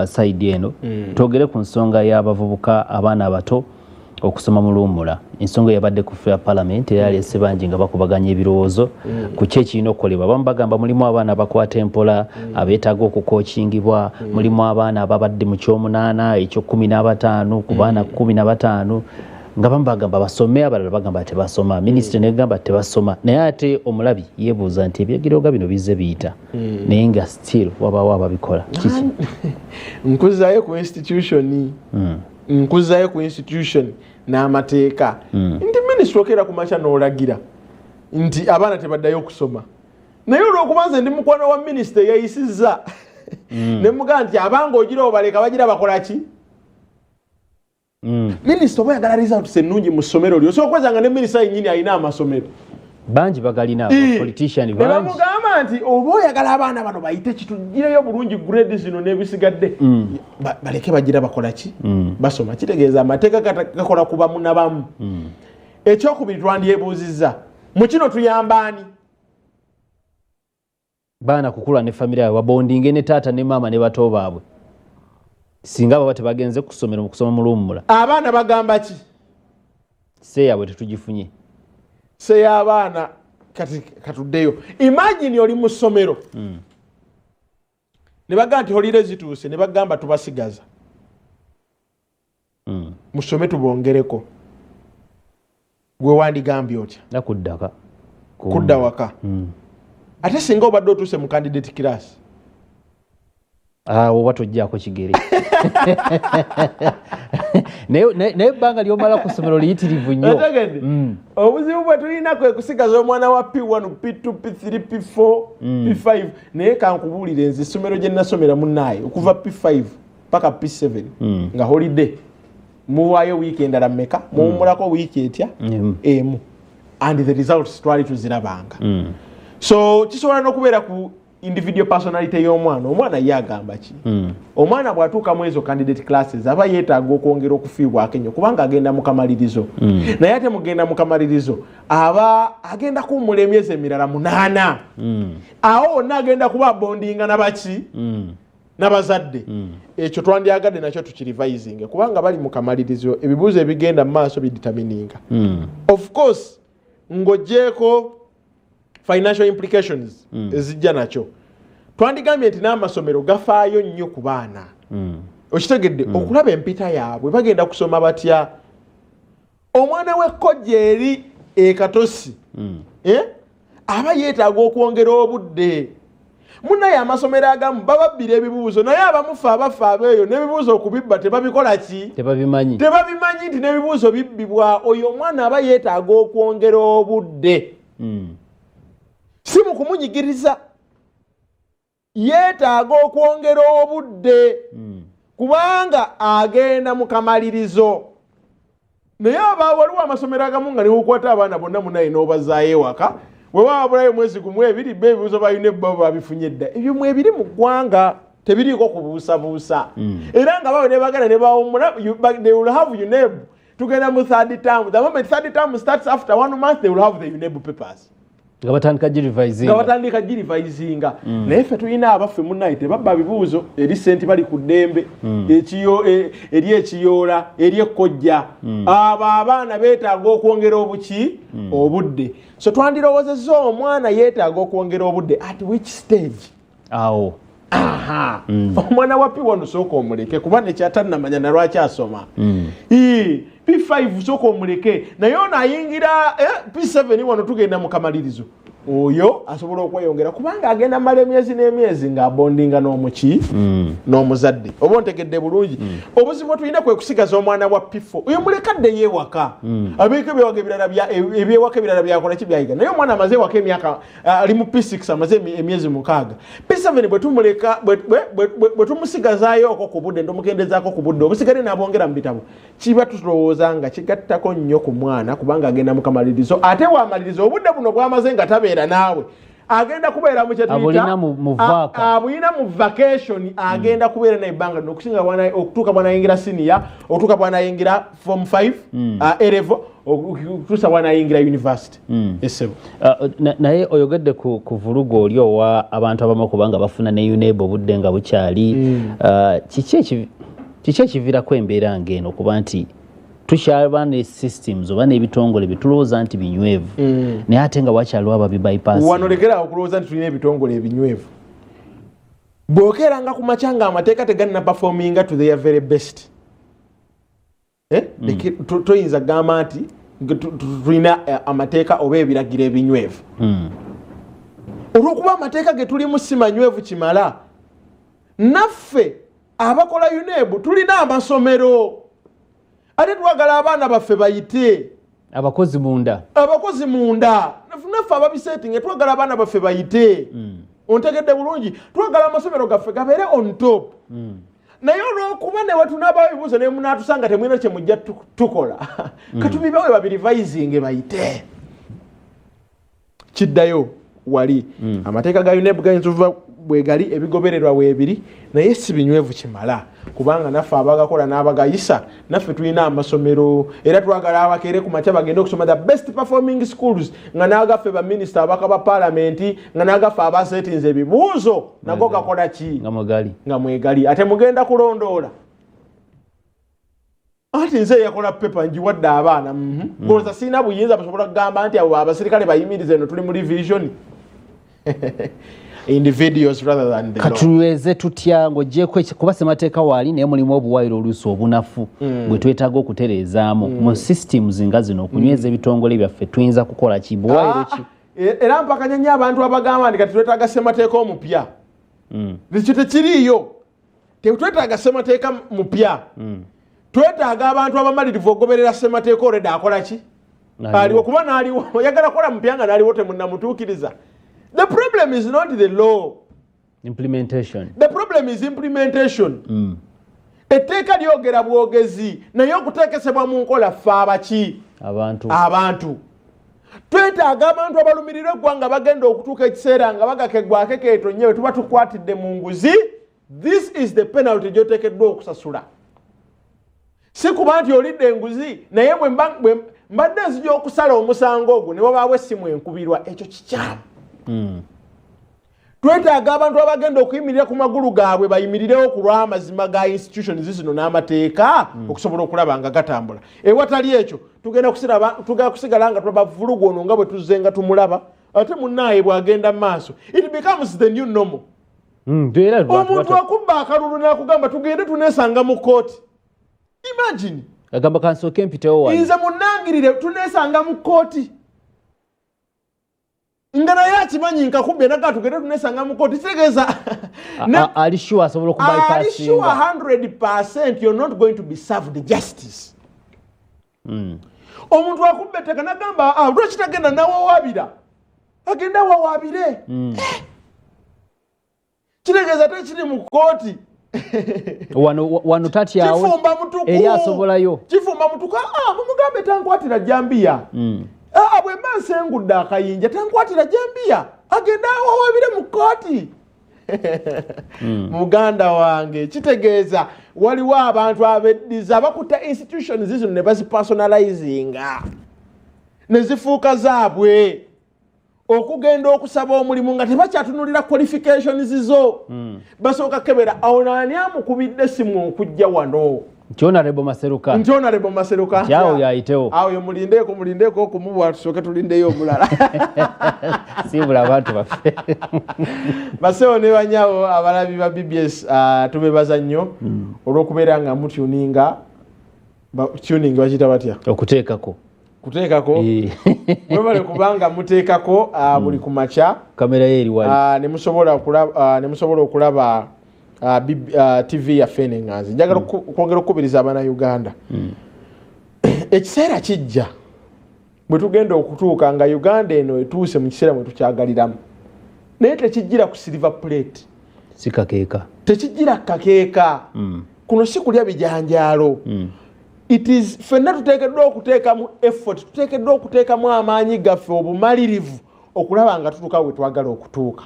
side eno twogere ku nsonga y'abavubuka abaana abato okusoma mu luwummula ensonga yabadde ku fair parliament era yalese bangi nga bakubaganya ebirowoozo ku kye kirina okukolebwa abamu bagamba mulimu abaana abakwata empola abeetaaga okukookingibwa mulimu abaana ababadde mu kyomunaana ekyo15 ku baana 15 nga bamu bagamba basome abalala bagamba tebasoma minisitule negamba tebasoma naye ate omulabi yeebuuza nti ebyegiroga bino bizze biyita naye nga still wabaawo ababikola nkuzayo ku institution n'amateeka nti minisitule okeera ku makya n'olagira nti abaana tebaddayo okusoma naye olw'okuba nze ndi mukwano wa minisita eyayisizza ne mugamba nti abanga ogira obaleka bagira bakola ki minisita oba oyagala results ennungi mu ssomero lyo osobola okwezanga ne minisita yennyini alina amasomero bangi bagalina politician bangi bamugamba nti oba oyagala abaana bano bayite kitugireyo bulungi grade zino n'ebisigadde baleke bagira bakola ki basoma kitegeeza amateeka gakola ku bamu na bamu ekyokubiri twandyebuuzizza mu kino tuyambaani baana kukula ne famire yaabwe babondinge ne taata ne maama ne bato baabwe singa baba tebagenze kusomera mu kusoma mu luwummula abaana bagamba ki se yaabwe tetugifunye se y'abaana kati katuddeyo imagine oli mu ssomero ne bagamba nti holire zituuse ne bagamba tubasigaza musome tubongereko gwe wandigambye otya nakuddaka kudda waka ate singa obadde otuuse mu candidate class oba tojjaako kigere naye ebbanga lyomala ku ssomero liyitirivu nnyo obuzibu bwe tulina kwe kusigaza omwana wa P1 P2 P3 P4 P5 naye kankubuulire nze essomero gye nasomera munnaaye okuva P5 paka P7 nga holiday muwaayo wiiki endala mmeka muwummulako wiiki etya emu and the results twali tuzirabanga so kisobola n'okubeera ku individual personality y'omwana omwana ye agamba ki omwana bw'atuuka mu ezo candidate classes aba yeetaaga okwongera okufiibwako ennyo kubanga agenda mu kamalirizo naye ate mugenda mu kamalirizo aba agenda kuwummula emyezi emirala 8 awo wonna agenda kuba bondinga nabaki n'abazadde ekyo twandyagadde nakyo tukirivayizinge kubanga bali mu kamalirizo ebibuuzo ebigenda mu maaso biditamininga of course ng'oggyeko financial implications ezijja nakyo twandigambye nti n'amasomero gafaayo nnyo ku baana okitegedde okulaba empita yaabwe bagenda kusoma batya omwana w'ekkojja eri ekatosi aba yeetaaga okwongera obudde munnaye amasomero agamu bababbira ebibuuzo naye abamufa abafa abeeyo n'ebibuuzo okubibba tebabikola ki tebabimanyi nti n'ebibuuzo bibbibwa oyo omwana aba yeetaaga okwongera obudde si mu kumunyigiriza yeetaaga okwongera obudde kubanga agenda mu kamalirizo naye waliwo amasomero agamu nga niwukwata abaana bonna munaye n'obazaayo ewaka we wabulayo mwezi gumu ebiri be ebibuuzo balina ebbo babifunye dda ebyo mwe biri mu ggwanga tebiriiko kubuusabuusa era nga bawe ne bagenda ne bawummula they will have UNEB tugenda mu third term the moment third term starts after 1 month they will have the UNEB papers nga batandika girivayizinga naye ffe tulina abaffe munnaye tebabba bibuuzo eri senti bali ku ddembe eri ekiyoola eri ekkojja abo abaana beetaaga okwongera obudde so twandirowoozezza omwana yeetaaga okwongera obudde at which stage awo omwana wa P1 sooka omuleke kuba nekyatanamanya na lwaki asoma P5 sooka omuleke naye ono ayingira P7 wano tugenda mu kamalirizo oyo asobola okweyongera kubanga agenda mala emyezi n'emyezi ng'abondinga n'omuzadde oba ontegedde bulungi obuzibu tulina kwe kusigaza omwana wa P4 oyo mulekadde yeewaka abeeko ebyewaka ebirala byakola ki byayiga naye omwana amaze ewaka emyaka ali mu P6 amaze emyezi 6 P7 bwe tumusigazaayoko ku budde ntomukendezaako ku budde obusigale n'abongera mu bitabo kiba tulowooza nga kigattako nnyo ku mwana kubanga agenda mu kamalirizo ate waamaliriza obudde buno bwamaze nga tabeera naawe agenda kubeera mu kyetuyita abulina mu vacation agenda kubeera naibanga okusinga okutuuka bwanayingira senior okutuuka bwanayingira form 5 A-level okutuusa bwanayingira university esebo naye oyogedde ku vulugu oli owa abantu abamu kubanga bafuna ne UNEB obudde nga bukyali kiki ekiviirako embeera ng'eno kuba nti tukyaba ne systems oba n'ebitongole bitulowooza nti binywevu naye ate nga wakyaliwo ababibypass wano lekera okulowooza nti tulina ebitongole ebinywevu bw'okeeranga ku makya nga amateeka tegalina performinga to their very best toyinza gamba nti tulina amateeka oba ebiragiro ebinywevu olw'okuba amateeka ge tulimu si manywevu kimala naffe abakola UNEB tulina amasomero ate twagala abaana baffe bayite abakozi munda naffe ababisetinga twagala abaana baffe bayite ontegedde bulungi twagala amasomero gaffe gabeere on top naye olw'okuba ne wetunaba ebibuuzo naye munaatusanga temwina kye mujja tukola katubibawe babirivisinge bayite kiddayo wali amateeka ga UNEB gayinza okuva bwegali ebigobererwa weebiri naye si binywevu kimala kubanga naffe abagakola n'abagayisa naffe tulina amasomero era twagala abakeere ku makya bagenda okusoma the best performing schools nga n'agaffe baminisita abaka ba paalamenti nga n'agaffe abasetinze ebibuuzo nago gakola ki nga mwegali ate mugenda kulondoola ati nze yakola pepa njiwadde abaana ngoloza sirina buyinza busobola kugamba nti abo abasirikale bayimirize eno tuli mu revision individuals rather than the katulweze tutya ng'ogyeko kuba ssemateeka waali naye mulimu obuwayiro oluusi obunafu bwe twetaaga okutereezaamu mu systems nga zino okunyweza ebitongole byaffe tuyinza kukola ki buwayiro ki era mpakanya nnyo abantu abagamba nti kati twetaaga ssemateeka omupya ekyo tekiriiyo tetwetaaga ssemateeka mupya twetaaga abantu abamalirivu ogoberera ssemateeka olwedde akola ki aliwo kuba n'aliwo oyagala kukola mupya nga n'aliwo temunnamutuukiriza. The problem is not the law. Implementation. The problem is implementation. Etteeka lyogera bwogezi naye okuteekesebwa mu nkola ffe abaki abantu twetaaga abantu abalumirira eggwanga bagenda okutuuka ekiseera nga bagakegwako keetonyewe tuba tukwatidde mu nguzi. This is the penalty gy'oteekeddwa okusasula. Si kuba nti olidde enguzi naye bwe mbadde nzija okusala omusango ogwo ne wabaawo essimu enkubirwa ekyo kikyamu. Twetaaga abantu abagenda okuyimirira ku magulu gaabwe bayimirirewo ku lw'amazima ga institutions zino n'amateeka okusobola okulaba nga gatambula. Ewatali ekyo tugenda kusigala nga twabavulugu ono nga bwe tuzze nga tumulaba ate munnaaye bw'agenda mu maaso. It becomes the new normal. Omuntu akubba akalulu n'akugamba tugende tuneesanga mu kooti. Imagine. Agamba kansooke mpitewo wano. Nze munnangirire tuneesanga mu kooti. Nga naye akimanyi nkakubbe naga tugende tuneesanga mu kooti kitegeeza ali sure asobola okubypassinga. Ali sure 100% you're not going to be served justice. Omuntu akubbe ettaka nagamba lwaki tagenda nawawaabira agenda wawaabire. Kitegeeza tekiri mu kooti. wano tatyawo eri asobolayo kifumba mutuka mumugambe tankwatira jambiya bwe mba nsengudde akayinja tankwatira jambiya agenda awawabire mu kooti. Muganda wange kitegeeza waliwo abantu abeddiza bakutta institutions zino ne bazipersonalizinga ne zifuuka zaabwe okugenda okusaba omulimu nga tebakyatunulira qualifications zo. Basooka kebera awo naani amukubidde essimu okujja wano. Honorable Maseruka. Awo yayitewo. Awo yo mulindeeko okumubwa tusooke tulindeyo omulala. Sibula abantu baffe. Basewo ne banyawo abalabi ba BBS tubebaza nnyo olw'okubeera nga mutuninga tuning bakiyita batya? Okuteekako. Mwebale kubanga muteekako buli ku makya kamera ye eri wali ne musobola okulaba TV yaffe n'enganzi. Njagala kwongera okukubiriza abaana Uganda ekiseera kijja bwe tugenda okutuuka nga Uganda eno etuuse mu kiseera mwe tukyagaliramu naye tekijjira ku silver plate si kakeeka tekijjira kakeeka kuno si kulya bijanjaalo. It is fenna tuteekeddwa okuteekamu effort tuteekeddwa okuteekamu amaanyi gaffe obumalirivu okulaba nga tutuuka we twagala okutuuka.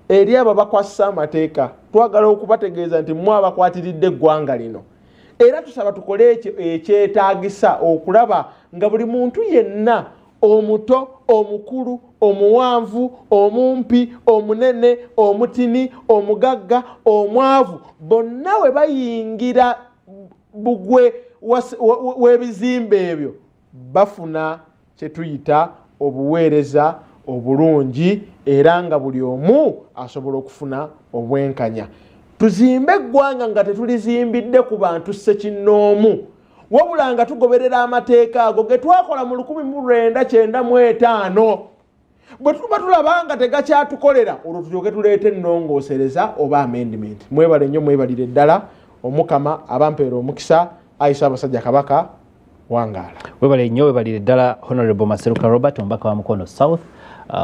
Eri abo bakwasa amateeka twagala okubategeeza nti mwe abakwatiridde eggwanga lino. Era tusaba tukole ekyetaagisa okulaba nga buli muntu yenna omuto, omukulu, omuwanvu, omumpi, omunene, omutini, omugagga, omwavu, bonna we bayingira bugwe w'ebizimbe ebyo bafuna kye tuyita obuweereza obulungi era nga buli omu asobola okufuna obwenkanya. Tuzimbe eggwanga nga tetulizimbidde ku bantu ssekinnoomu wabula nga tugoberera amateeka ago ge twakola mu 1995 bwe tuba tulaba nga tegakyatukolera olwo tulyoke tuleete ennongoosereza oba amendment. Mwebale nnyo, mwebalire ddala. Omukama abampeera omukisa. Aisha Basajja Kabaka Wangaala. Webale nnyo, webalire ddala Honorable Maseruka Robert omubaka wa Mukono South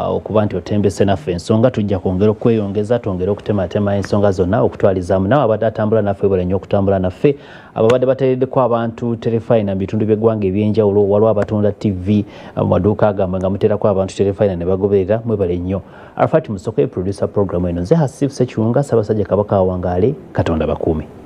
okuba nti otembese naffe ensonga. Tujja kwongera okweyongeza, twongere okutematema ensonga zonna okutwalizaamu. Nawe abadde atambula naffe webale nnyo okutambula naffe. Ababadde bateereddeko abantu terefayina mu bitundu by'eggwanga ebyenjawulo, waliwo abatunda TV mu maduuka agamba nga muteerako abantu terefayina ne bagoberera. Mwebale nnyo. Alfati Musoko producer program eno. Nze Hasif Sekiwunga, Ssaabasajja Kabaka Wangaale. Katonda bakuume.